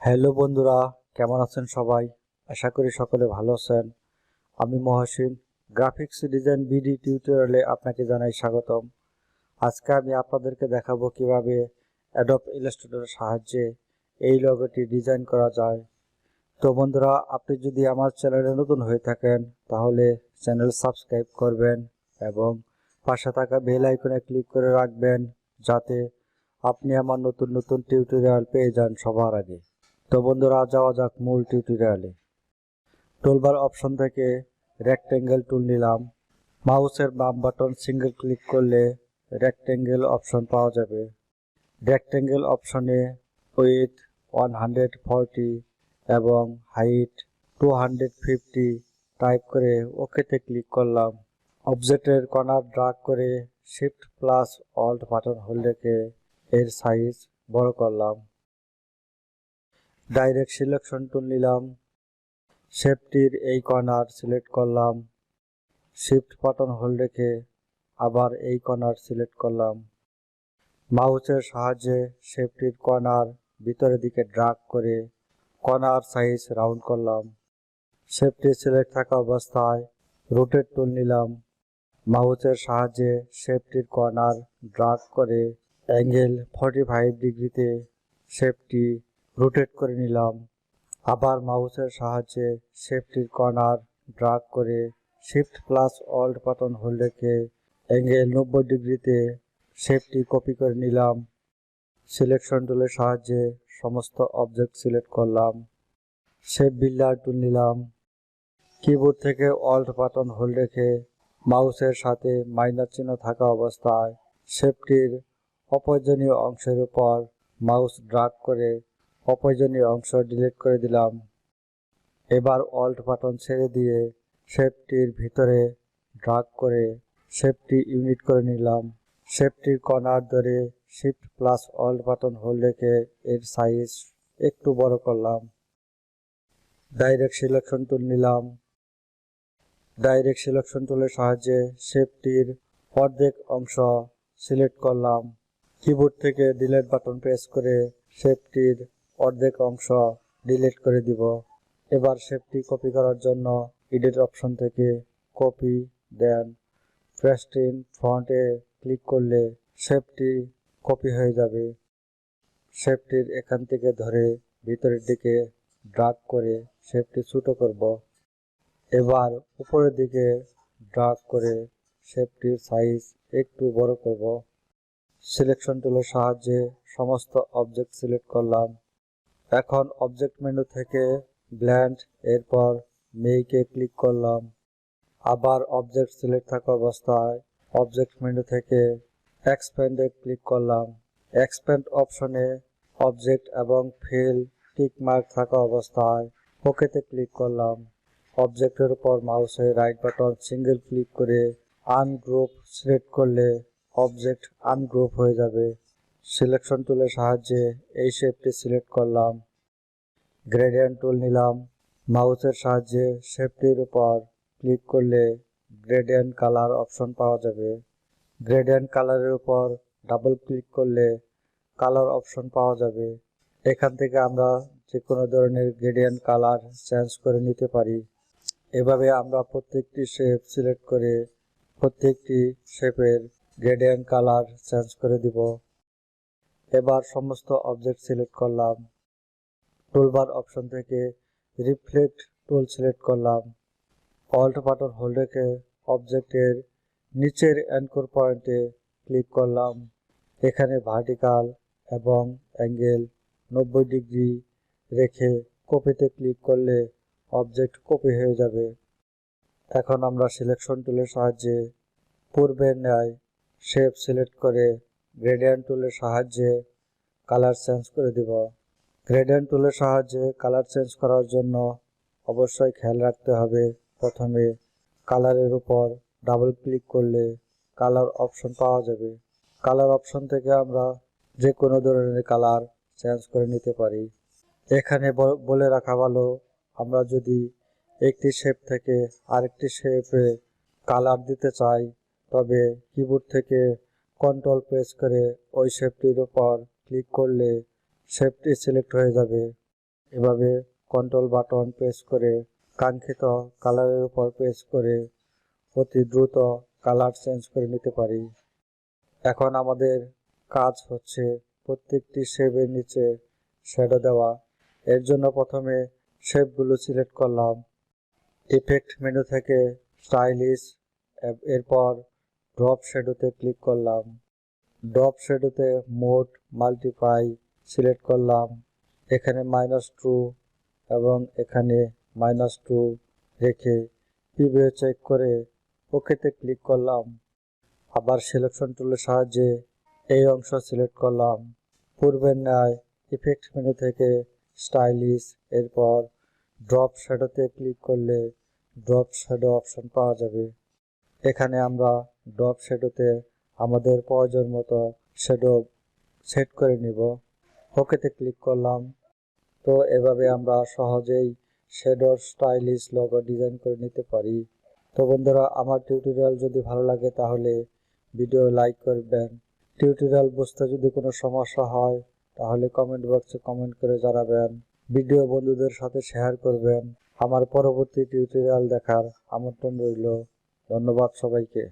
Hello বন্ধুরা, কেমন আছেন সবাই? আশা করি সকলে ভালো আছেন। আমি মহসিন, গ্রাফিক্স ডিজাইন বিডি টিউটোরিয়ালে আপনাকে জানাই স্বাগতম। আজকে আমি আপনাদেরকে দেখাবো কিভাবে অ্যাডোব ইলাস্ট্রেটরের সাহায্যে এই লোগোটি ডিজাইন করা যায়। তো বন্ধুরা, আপনি যদি আমার চ্যানেলে নতুন হয়ে থাকেন তাহলে চ্যানেল সাবস্ক্রাইব করবেন এবং পাশে থাকা বেল আইকনে ক্লিক করে রাখবেন, যাতে আপনি আমার নতুন নতুন টিউটোরিয়াল পেয়ে যান সবার আগে। তো বন্ধুরা, যাওয়া যাক মূল টিউটোরিয়ালে। টুলবার অপশন থেকে রেক্টেঙ্গেল টুল নিলাম। মাউসের বাম বাটন সিঙ্গেল ক্লিক করলে রেক্টেঙ্গেল অপশন পাওয়া যাবে। রেক্টেঙ্গেল অপশনে উইথ 140 এবং হাইট 250 টাইপ করে ওকেতে ক্লিক করলাম। অবজেক্টের কর্নার ড্র্যাগ করে shift plus alt button hold রেখে এর সাইজ বড় করলাম। ডাইরেক্ট সিলেকশন টুল নিলাম। শেপটির এই কর্নার সিলেক্ট করলাম। শিফট বাটন হোল্ড রেখে আবার এই কর্নার সিলেক্ট করলাম। মাউসের সাহায্যে শেপটির কর্নার ভিতরের দিকে ড্র্যাগ করে কর্নার সাইজ রাউন্ড করলাম। শেপটি সিলেক্ট থাকা অবস্থায় রোটেট টুল নিলাম। মাউসের সাহায্যে শেপটির কর্নার ড্র্যাগ করে অ্যাঙ্গেল 45 ডিগ্রিতে শেপটি রোটেট করে নিলাম। আবার মাউসের সাহায্যে শেপটির কর্নার ড্র্যাগ করে shift plus alt button hold রেখে অ্যাঙ্গেল 90 ডিগ্রিতে শেপটি কপি করে নিলাম। সিলেকশন টুলের সাহায্যে সমস্ত অবজেক্ট সিলেক্ট করলাম। শেপ বিল্ডার টুল নিলাম। কিবোর্ড থেকে অল্ট বাটন হোল্ড রেখে মাউসের সাথে মাইনাস চিহ্ন থাকা অবস্থায় শেপটির অপ্রয়োজনীয় অংশের উপর মাউস ড্র্যাগ করে অপ্রয়োজনীয় অংশ ডিলিট করে দিলাম। এবার অল্ট বাটন ছেড়ে দিয়ে শেপটির ভিতরে ড্র্যাগ করে শেপটি ইউনিট করে নিলাম। শেপটির কর্নার ধরে shift plus alt button hold রেখে এর সাইজ একটু বড় করলাম। ডাইরেক্ট সিলেকশন টুল নিলাম। ডাইরেক্ট সিলেকশন টুলের সাহায্যে শেপটির অর্ধেক অংশ সিলেক্ট করলাম। কিবোর্ড থেকে ডিলিট বাটন প্রেস করে শেপটির অর্ধেক অংশ ডিলিট করে দিব। এবার শেপটি কপি করার জন্য এডিট অপশন থেকে কপি দেন পেস্ট ইন ফন্টে ক্লিক করলে শেপটি কপি হয়ে যাবে। শেপটির এখান থেকে ধরে ভিতরের দিকে ড্র্যাগ করে শেপটি ছোট করব। এবার উপরের দিকে ড্র্যাগ করে শেপটির সাইজ একটু বড় করব। সিলেকশন টুলের সাহায্যে সমস্ত অবজেক্ট সিলেক্ট করলাম। এখন অবজেক্ট মেনু থেকে ব্লেন্ড, এরপর মেইকে ক্লিক করলাম। আবার অবজেক্ট সিলেক্ট থাকা অবস্থায় অবজেক্ট মেনু থেকে এক্সপ্যান্ডে ক্লিক করলাম। এক্সপ্যান্ড অপশনে অবজেক্ট এবং ফিল টিক মার্ক থাকা অবস্থায় ওকেতে ক্লিক করলাম। অবজেক্টের উপর মাউসের রাইট বাটন সিঙ্গেল ক্লিক করে আনগ্রুপ সিলেক্ট করলে অবজেক্ট আনগ্রুপ হয়ে যাবে। সিলেকশন টুলের সাহায্যে এই শেপটি সিলেক্ট করলাম। গ্রেডিয়েন্ট টুল নিলাম। মাউসের সাহায্যে শেপটির উপর ক্লিক করলে গ্রেডিয়েন্ট কালার অপশন পাওয়া যাবে। গ্রেডিয়েন্ট কালারের উপর ডাবল ক্লিক করলে কালার অপশন পাওয়া যাবে। এখান থেকে আমরা যে কোনো ধরনের গ্রেডিয়েন্ট কালার চেঞ্জ করে নিতে পারি। এভাবে আমরা প্রত্যেকটি শেপ সিলেক্ট করে প্রত্যেকটি শেপের গ্রেডিয়েন্ট কালার চেঞ্জ করে দিব। এবার সমস্ত অবজেক্ট সিলেক্ট করলাম। টুলবার অপশন থেকে রিফ্লেক্ট টুল সিলেক্ট করলাম। অল্ট বাটন হোল্ড রেখে অবজেক্টের নিচের অ্যাঙ্কর পয়েন্টে ক্লিক করলাম। এখানে ভার্টিক্যাল এবং অ্যাঙ্গেল 90 ডিগ্রি রেখে কপিতে ক্লিক করলে অবজেক্ট কপি হয়ে যাবে। এখন আমরা সিলেকশন টুলের সাহায্যে পূর্বের ন্যায় শেপ সিলেক্ট করে গ্রেডিয়েন্ট টুলের সাহায্যে কালার চেঞ্জ করে দিব। গ্রেডিয়েন্ট টুলের সাহায্যে কালার চেঞ্জ করার জন্য অবশ্যই খেয়াল রাখতে হবে, প্রথমে কালারের উপর ডাবল ক্লিক করলে কালার অপশন পাওয়া যাবে। কালার অপশন থেকে আমরা যে কোনো ধরনের কালার চেঞ্জ করে নিতে পারি। এখানে বলে রাখা ভালো, আমরা যদি একটি শেপ থেকে আরেকটি শেপে কালার দিতে চাই তবে কিবোর্ড থেকে কন্ট্রোল প্রেস করে ওই শেপটির উপর ক্লিক করলে শেপটি সিলেক্ট হয়ে যাবে। এভাবে কন্ট্রোল বাটন প্রেস করে কাঙ্ক্ষিত কালারের উপর প্রেস করে অতি দ্রুত কালার চেঞ্জ করে নিতে পারি। এখন আমাদের কাজ হচ্ছে প্রত্যেকটি শেপের নিচে শ্যাডো দেওয়া। এর জন্য প্রথমে শেপগুলো সিলেক্ট করলাম, ইফেক্ট মেনু থেকে স্টাইলিশ, এরপর ড্রপ শ্যাডোতে ক্লিক করলাম। ড্রপ শ্যাডোতে মোড মাল্টিপ্লাই সিলেক্ট করলাম, এখানে -2 এবং এখানে -2 রেখে প্রিভিউ চেক করে ওকেতে ক্লিক করলাম। আবার সিলেকশন টুলের সাহায্যে এই অংশ সিলেক্ট করলাম। পূর্বের ন্যায় ইফেক্ট মেনু থেকে স্টাইলিশ, এরপর ড্রপ শ্যাডোতে ক্লিক করলে ড্রপ শ্যাডো অপশন পাওয়া যাবে। এখানে আমরা ড্রপ শ্যাডোতে আমাদের প্রয়োজন মতো শ্যাডো সেট করে নিব। ওকেতে ক্লিক করলাম। তো এভাবে আমরা সহজেই শ্যাডোর স্টাইলিশ লোগো ডিজাইন করে নিতে পারি। তো বন্ধুরা, আমার টিউটোরিয়াল যদি ভালো লাগে তাহলে ভিডিও লাইক করবেন। টিউটোরিয়াল বুঝতে যদি কোনো সমস্যা হয় তাহলে কমেন্ট বক্সে কমেন্ট করে জানাবেন। ভিডিও বন্ধুদের সাথে শেয়ার করবেন। আমার পরবর্তী টিউটোরিয়াল দেখার আমন্ত্রণ রইল। ধন্যবাদ সবাইকে।